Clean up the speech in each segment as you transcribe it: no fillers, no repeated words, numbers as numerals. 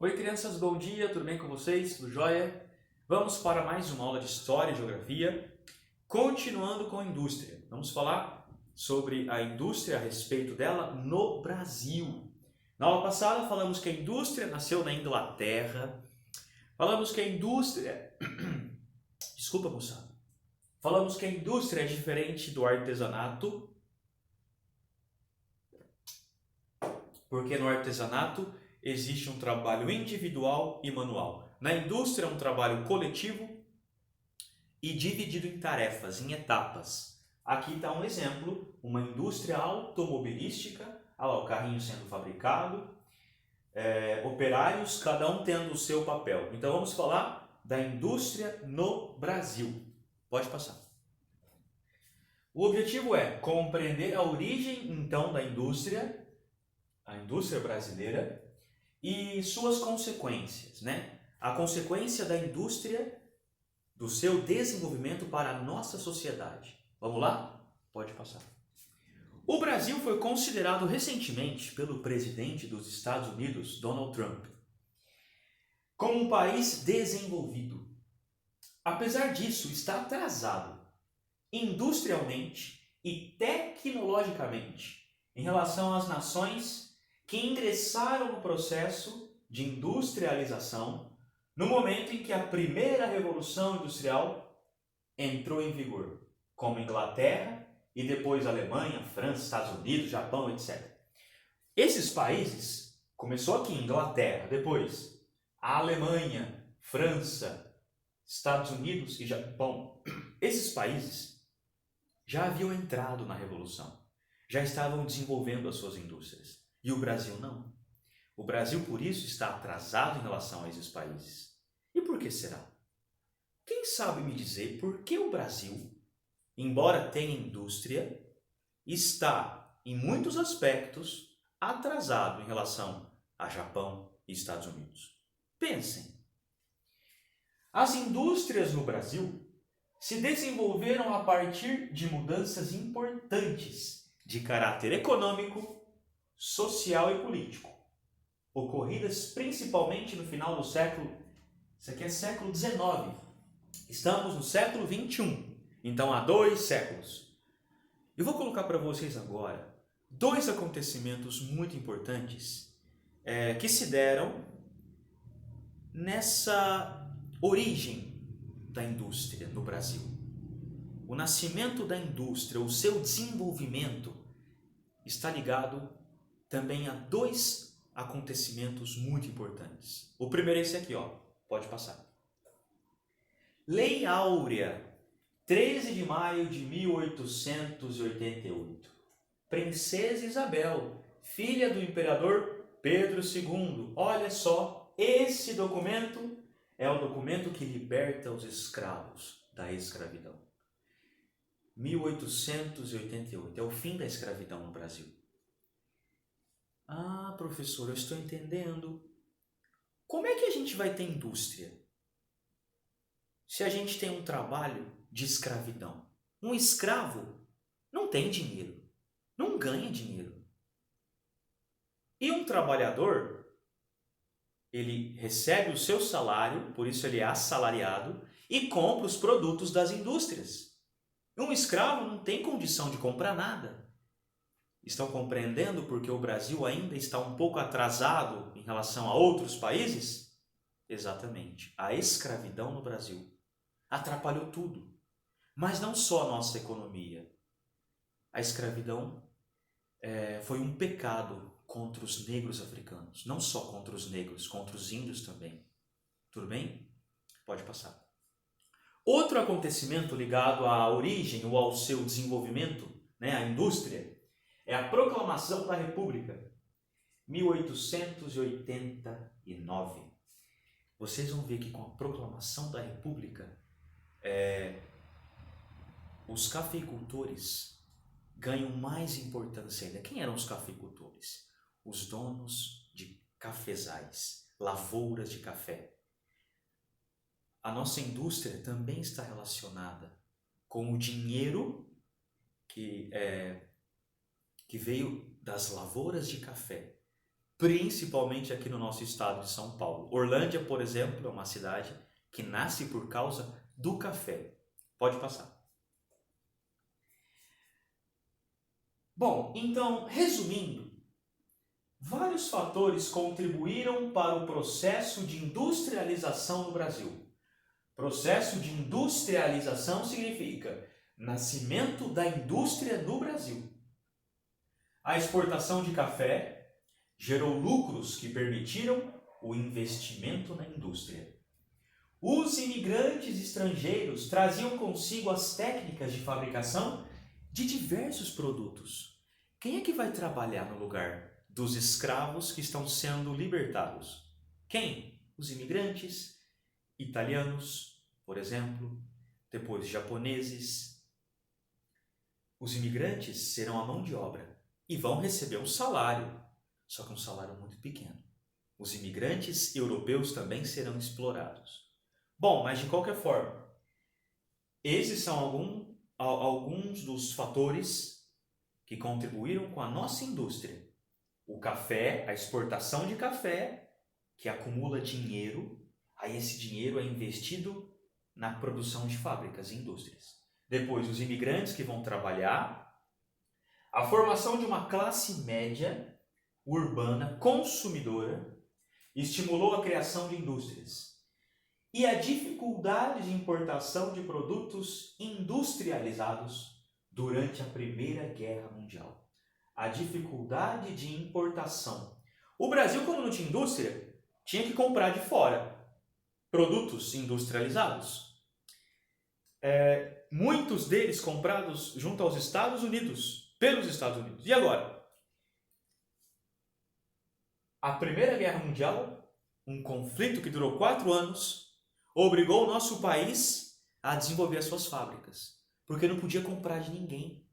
Oi crianças, bom dia, tudo bem com vocês? Tudo jóia? Vamos para mais uma aula de História e Geografia, continuando com a indústria. Vamos falar sobre a indústria, a respeito dela no Brasil. Na aula passada falamos que a indústria nasceu na Inglaterra, falamos que a indústria... Desculpa, moçada. Falamos que a indústria é diferente do artesanato, porque no artesanato existe um trabalho individual e manual. Na indústria é um trabalho coletivo e dividido em tarefas, em etapas. Aqui está um exemplo, uma indústria automobilística, olha lá, o carrinho sendo fabricado, operários, cada um tendo o seu papel. Então vamos falar da indústria no Brasil. Pode passar. O objetivo é compreender a origem então da indústria, a indústria brasileira, e suas consequências, né? A consequência da indústria, do seu desenvolvimento para a nossa sociedade. Vamos lá? Pode passar. O Brasil foi considerado recentemente pelo presidente dos Estados Unidos, Donald Trump, como um país desenvolvido. Apesar disso, está atrasado industrialmente e tecnologicamente em relação às nações que ingressaram no processo de industrialização no momento em que a primeira revolução industrial entrou em vigor, como Inglaterra e depois Alemanha, França, Estados Unidos, Japão, etc. Esses países, começou aqui Inglaterra, depois a Alemanha, França, Estados Unidos e Japão, esses países já haviam entrado na revolução, já estavam desenvolvendo as suas indústrias. E o Brasil não. O Brasil, por isso, está atrasado em relação a esses países. E por que será? Quem sabe me dizer por que o Brasil, embora tenha indústria, está, em muitos aspectos, atrasado em relação a Japão e Estados Unidos? Pensem. As indústrias no Brasil se desenvolveram a partir de mudanças importantes de caráter econômico, social e político, ocorridas principalmente no final do século, isso aqui é século XIX, estamos no século XXI, então há 2 séculos. Eu vou colocar para vocês agora 2 acontecimentos muito importantes que se deram nessa origem da indústria no Brasil. O nascimento da indústria, o seu desenvolvimento, está ligado também a 2 acontecimentos muito importantes. O primeiro é esse aqui, ó. Pode passar. Lei Áurea, 13 de maio de 1888. Princesa Isabel, filha do imperador Pedro II. Olha só, esse documento é o documento que liberta os escravos da escravidão. 1888, é o fim da escravidão no Brasil. Ah, professor, eu estou entendendo. Como é que a gente vai ter indústria se a gente tem um trabalho de escravidão? Um escravo não tem dinheiro, não ganha dinheiro. E um trabalhador, ele recebe o seu salário, por isso ele é assalariado, e compra os produtos das indústrias. Um escravo não tem condição de comprar nada. Estão compreendendo porque o Brasil ainda está um pouco atrasado em relação a outros países? Exatamente. A escravidão no Brasil atrapalhou tudo. Mas não só a nossa economia. A escravidão foi um pecado contra os negros africanos. Não só contra os negros, contra os índios também. Tudo bem? Pode passar. Outro acontecimento ligado à origem ou ao seu desenvolvimento, né, a indústria, é a Proclamação da República, 1889. Vocês vão ver que com a Proclamação da República, os cafeicultores ganham mais importância ainda. Quem eram os cafeicultores? Os donos de cafezais, lavouras de café. A nossa indústria também está relacionada com o dinheiro que veio das lavouras de café principalmente aqui no nosso estado de São Paulo. Orlândia, por exemplo, é uma cidade que nasce por causa do café. Pode passar. Bom, então, resumindo, vários fatores contribuíram para o processo de industrialização no Brasil. Processo de industrialização significa nascimento da indústria no Brasil. A exportação de café gerou lucros que permitiram o investimento na indústria. Os imigrantes estrangeiros traziam consigo as técnicas de fabricação de diversos produtos. Quem é que vai trabalhar no lugar dos escravos que estão sendo libertados? Quem? Os imigrantes italianos, por exemplo, depois japoneses. Os imigrantes serão a mão de obra e vão receber um salário, só que um salário muito pequeno. Os imigrantes europeus também serão explorados. Bom, mas de qualquer forma, esses são alguns dos fatores que contribuíram com a nossa indústria. O café, a exportação de café, que acumula dinheiro, aí esse dinheiro é investido na produção de fábricas e indústrias. Depois, os imigrantes que vão trabalhar, a formação de uma classe média urbana consumidora estimulou a criação de indústrias. E a dificuldade de importação de produtos industrializados durante a Primeira Guerra Mundial. A dificuldade de importação. O Brasil, como não tinha indústria, tinha que comprar de fora produtos industrializados. Muitos deles comprados junto aos Estados Unidos, pelos Estados Unidos. E agora? A Primeira Guerra Mundial, um conflito que durou 4 anos, obrigou o nosso país a desenvolver as suas fábricas, porque não podia comprar de ninguém.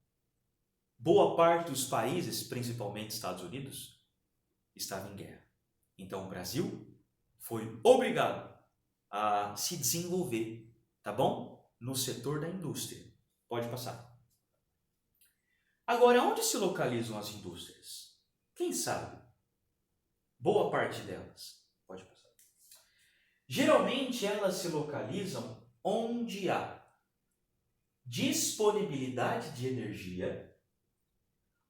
Boa parte dos países, principalmente Estados Unidos, estava em guerra. Então o Brasil foi obrigado a se desenvolver, tá bom? No setor da indústria. Pode passar. Agora, onde se localizam as indústrias? Quem sabe? Boa parte delas. Pode passar. Geralmente elas se localizam onde há disponibilidade de energia,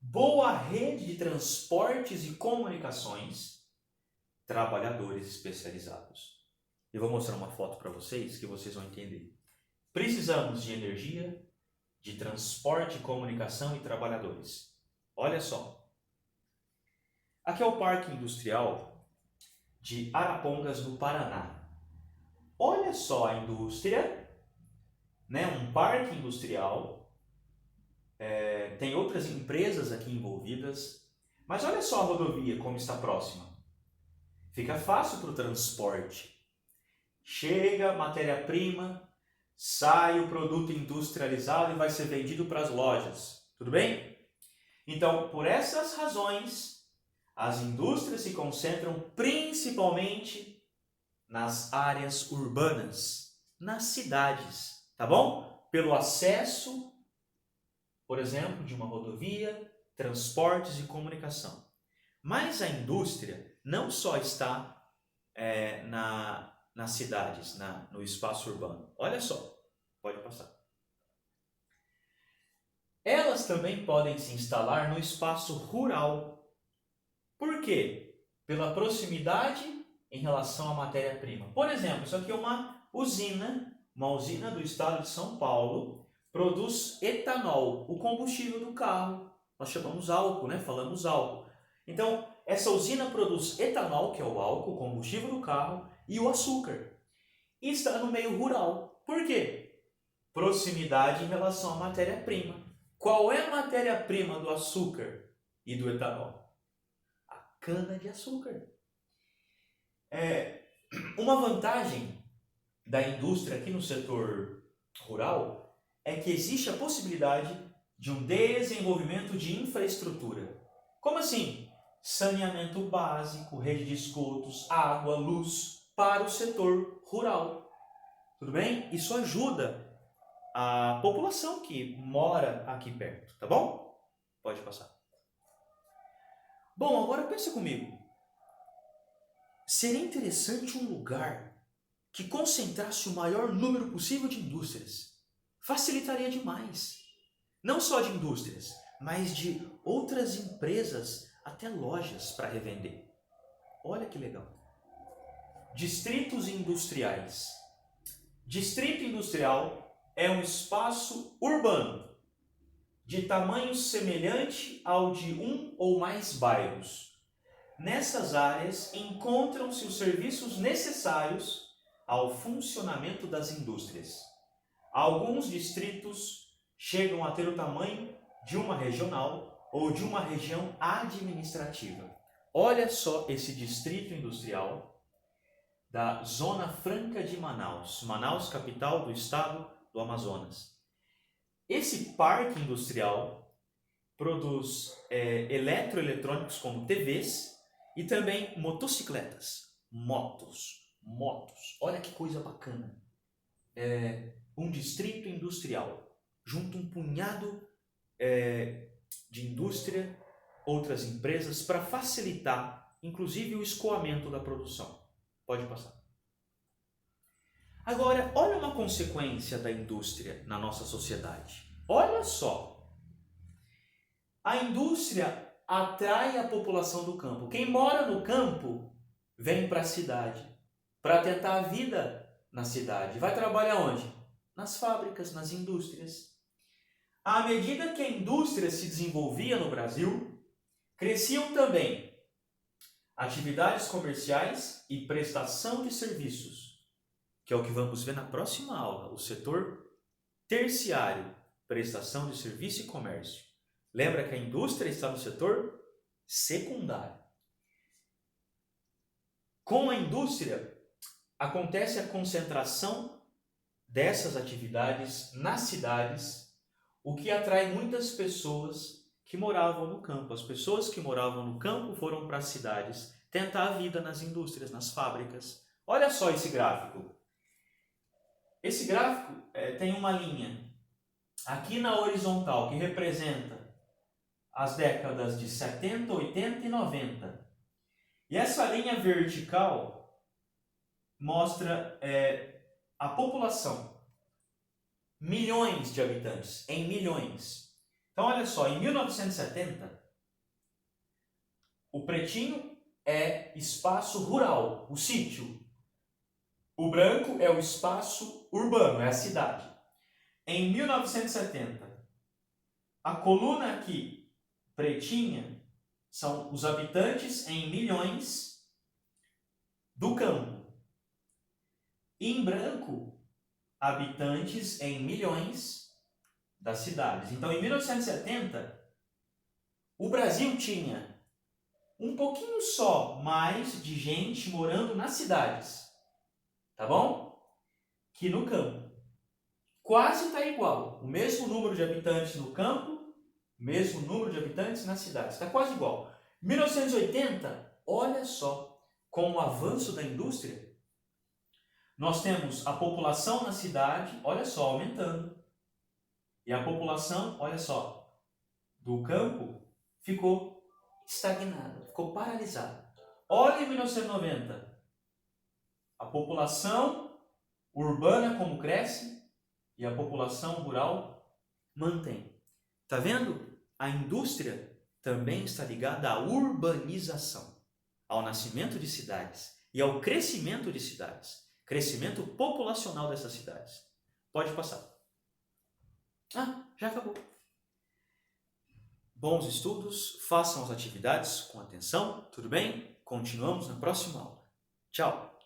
boa rede de transportes e comunicações, trabalhadores especializados. Eu vou mostrar uma foto para vocês que vocês vão entender. Precisamos de energia, de transporte, comunicação e trabalhadores. Olha só. Aqui é o Parque Industrial de Arapongas, no Paraná. Olha só a indústria, né? Um parque industrial, tem outras empresas aqui envolvidas, mas olha só a rodovia como está próxima. Fica fácil para o transporte. Chega matéria-prima, sai o produto industrializado e vai ser vendido para as lojas. Tudo bem? Então, por essas razões, as indústrias se concentram principalmente nas áreas urbanas, nas cidades, tá bom? Pelo acesso, por exemplo, de uma rodovia, transportes e comunicação. Mas a indústria não só está nas cidades, no espaço urbano. Olha só, pode passar. Elas também podem se instalar no espaço rural. Por quê? Pela proximidade em relação à matéria-prima. Por exemplo, isso aqui é uma usina do estado de São Paulo, produz etanol, o combustível do carro. Nós chamamos álcool, né? Falamos álcool. Então, essa usina produz etanol, que é o álcool, o combustível do carro, e o açúcar. E está no meio rural. Por quê? Proximidade em relação à matéria-prima. Qual é a matéria-prima do açúcar e do etanol? A cana-de-açúcar. Uma vantagem da indústria aqui no setor rural é que existe a possibilidade de um desenvolvimento de infraestrutura. Como assim? Saneamento básico, rede de esgotos, água, luz para o setor rural. Tudo bem? Isso ajuda a população que mora aqui perto, tá bom? Pode passar. Bom, agora pensa comigo. seria interessante um lugar que concentrasse o maior número possível de indústrias. Facilitaria demais. Não só de indústrias, mas de outras empresas, até lojas para revender. Olha que legal. Distritos industriais. Distrito industrial é um espaço urbano de tamanho semelhante ao de um ou mais bairros. Nessas áreas encontram-se os serviços necessários ao funcionamento das indústrias. Alguns distritos chegam a ter o tamanho de uma regional ou de uma região administrativa. Olha só esse distrito industrial da Zona Franca de Manaus, Manaus, capital do estado do Amazonas. Esse parque industrial produz eletroeletrônicos como TVs e também motocicletas, motos. Olha que coisa bacana. Um distrito industrial, junto um punhado de indústria, outras empresas, para facilitar, inclusive, o escoamento da produção. Pode passar. Agora, olha uma consequência da indústria na nossa sociedade. Olha só. A indústria atrai a população do campo. Quem mora no campo vem para a cidade para tentar a vida na cidade. Vai trabalhar onde? Nas fábricas, nas indústrias. À medida que a indústria se desenvolvia no Brasil, cresciam também atividades comerciais e prestação de serviços, que é o que vamos ver na próxima aula, o setor terciário, prestação de serviço e comércio. Lembra que a indústria está no setor secundário. Com a indústria, acontece a concentração dessas atividades nas cidades, o que atrai muitas pessoas que moravam no campo. As pessoas que moravam no campo foram para as cidades tentar a vida nas indústrias, nas fábricas. Olha só esse gráfico. Esse gráfico tem uma linha aqui na horizontal que representa as décadas de 70, 80 e 90. E essa linha vertical mostra a população. Milhões de habitantes, em milhões. Então, olha só, em 1970, o pretinho é espaço rural, o sítio. O branco é o espaço urbano, é a cidade. Em 1970, a coluna aqui, pretinha, são os habitantes em milhões do campo. E em branco, habitantes em milhões das cidades. Então, em 1970, o Brasil tinha um pouquinho só mais de gente morando nas cidades, tá bom? Que no campo. Quase está igual. O mesmo número de habitantes no campo, mesmo número de habitantes nas cidades. Está quase igual. 1980, olha só, com o avanço da indústria, nós temos a população na cidade, olha só, aumentando. E a população, olha só, do campo ficou estagnada, ficou paralisada. Olha em 1990, a população urbana como cresce e a população rural mantém. Tá vendo? A indústria também está ligada à urbanização, ao nascimento de cidades e ao crescimento de cidades, crescimento populacional dessas cidades. Pode passar. Já acabou. Bons estudos, façam as atividades com atenção, tudo bem? Continuamos na próxima aula. Tchau!